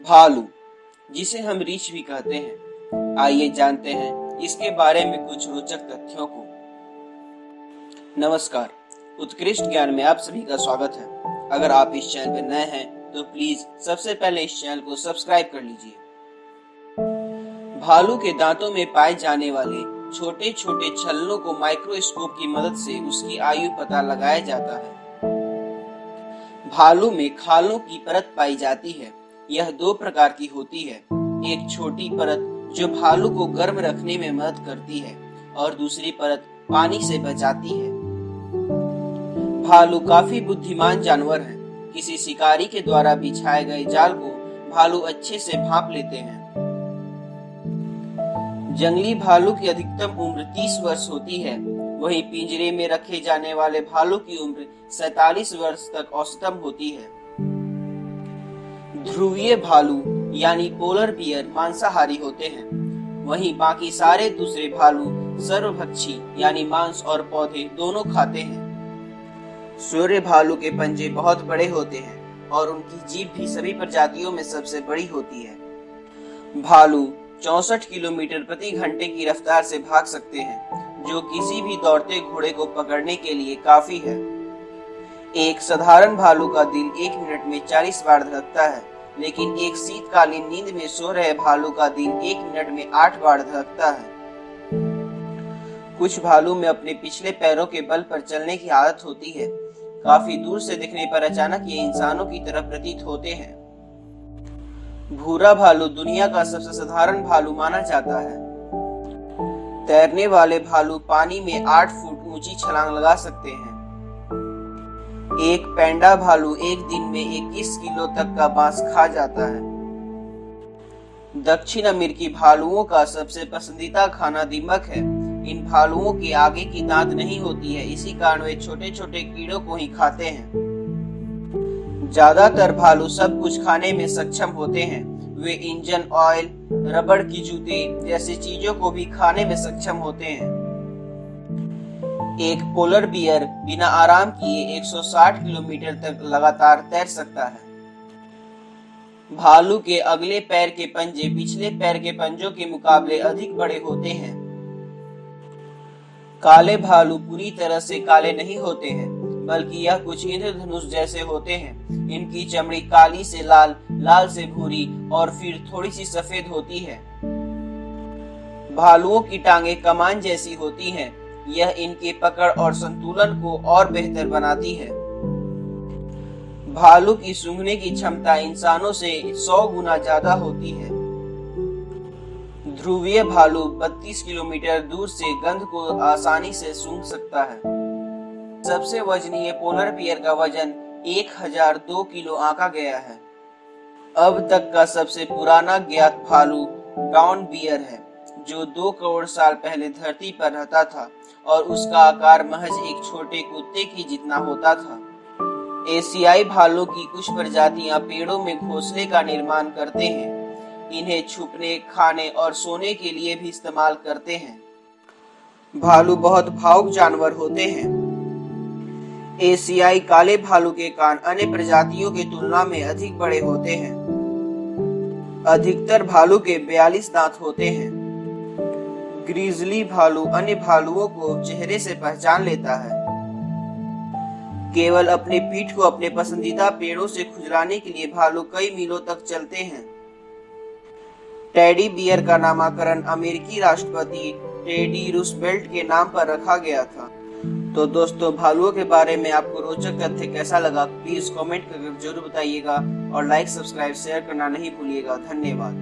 भालू, जिसे हम रीछ भी कहते हैं, आइए जानते हैं इसके बारे में कुछ रोचक तथ्यों को। नमस्कार, उत्कृष्ट ज्ञान में आप सभी का स्वागत है। अगर आप इस चैनल पर नए हैं तो प्लीज सबसे पहले इस चैनल को सब्सक्राइब कर लीजिए। भालू के दांतों में पाए जाने वाले छोटे छोटे छल्लों को माइक्रोस्कोप की मदद से उसकी आयु पता लगाया जाता है। भालू में खालों की परत पाई जाती है। यह दो प्रकार की होती है, एक छोटी परत जो भालू को गर्म रखने में मदद करती है और दूसरी परत पानी से बचाती है। भालू काफी बुद्धिमान जानवर है। किसी शिकारी के द्वारा बिछाए गए जाल को भालू अच्छे से भांप लेते हैं। जंगली भालू की अधिकतम उम्र 30 वर्ष होती है, वहीं पिंजरे में रखे जाने वाले भालू की उम्र 47 वर्ष तक औसतन होती है। ध्रुवीय भालू यानी पोलर बियर मांसाहारी होते हैं, वहीं बाकी सारे दूसरे भालू सर्वभक्षी यानी मांस और पौधे दोनों खाते हैं। सूर्य भालू के पंजे बहुत बड़े होते हैं और उनकी जीभ भी सभी प्रजातियों में सबसे बड़ी होती है। भालू 64 किलोमीटर प्रति घंटे की रफ्तार से भाग सकते हैं, जो किसी भी दौड़ते घोड़े को पकड़ने के लिए काफी है। एक साधारण भालू का दिल 1 मिनट में 40 बार धड़कता है, लेकिन एक शीतकालीन नींद में सो रहे भालू का दिल 1 मिनट में 8 बार धड़कता है। कुछ भालू में अपने पिछले पैरों के बल पर चलने की आदत होती है। काफी दूर से दिखने पर अचानक ये इंसानों की तरह प्रतीत होते हैं। भूरा भालू दुनिया का सबसे साधारण भालू माना जाता है। तैरने वाले भालू पानी में 8 फुट ऊंची छलांग लगा सकते हैं। एक पैंडा भालू एक दिन में 21 किलो तक का बांस खा जाता है। दक्षिण अमेरिकी भालुओं का सबसे पसंदीदा खाना दीमक है। इन भालुओं के आगे की दांत नहीं होती है, इसी कारण वे छोटे छोटे कीड़ों को ही खाते हैं। ज्यादातर भालू सब कुछ खाने में सक्षम होते हैं। वे इंजन ऑयल, रबड़ की जूते जैसी चीजों को भी खाने में सक्षम होते हैं। एक पोलर बियर बिना आराम किए 160 किलोमीटर तक लगातार तैर सकता है। भालू के अगले पैर के पंजे पिछले पैर के पंजों के मुकाबले अधिक बड़े होते हैं। काले भालू पूरी तरह से काले नहीं होते हैं, बल्कि यह कुछ इंद्रधनुष जैसे होते हैं। इनकी चमड़ी काली से लाल, लाल से भूरी और फिर थोड़ी सी सफेद होती है। भालुओं की टांगे कमान जैसी होती हैं। यह इनके पकड़ और संतुलन को और बेहतर बनाती है। भालू की सूंघने की क्षमता इंसानों से 100 गुना ज्यादा होती है। ध्रुवीय भालू 32 किलोमीटर दूर से गंध को आसानी से सूंघ सकता है। सबसे वजनीय पोलर बियर का वजन 1002 किलो आंका गया है। अब तक का सबसे पुराना ज्ञात भालू डाउन बियर है, जो 2 करोड़ साल पहले धरती पर रहता था और उसका आकार महज एक छोटे कुत्ते की जितना होता था। एशियाई भालू की कुछ प्रजातियां पेड़ों में घोंसले का निर्माण करते हैं। इन्हें छुपने, खाने और सोने के लिए भी इस्तेमाल करते हैं। भालू बहुत भावुक जानवर होते हैं। एशियाई काले भालू के कान अन्य प्रजातियों की तुलना में अधिक बड़े होते हैं। अधिकतर भालू के 42 दांत होते हैं। ग्रिजली भालू अन्य भालुओं को चेहरे से पहचान लेता है। केवल अपने पीठ को अपने पसंदीदा पेड़ों से खुजलाने के लिए भालू कई मीलों तक चलते हैं। टेडी बियर का नामकरण अमेरिकी राष्ट्रपति टेडी रूजवेल्ट के नाम पर रखा गया था। तो दोस्तों, भालुओं के बारे में आपको रोचक तथ्य कैसा लगा, प्लीज कमेंट करके जरूर बताइएगा और लाइक, सब्सक्राइब, शेयर करना नहीं भूलिएगा। धन्यवाद।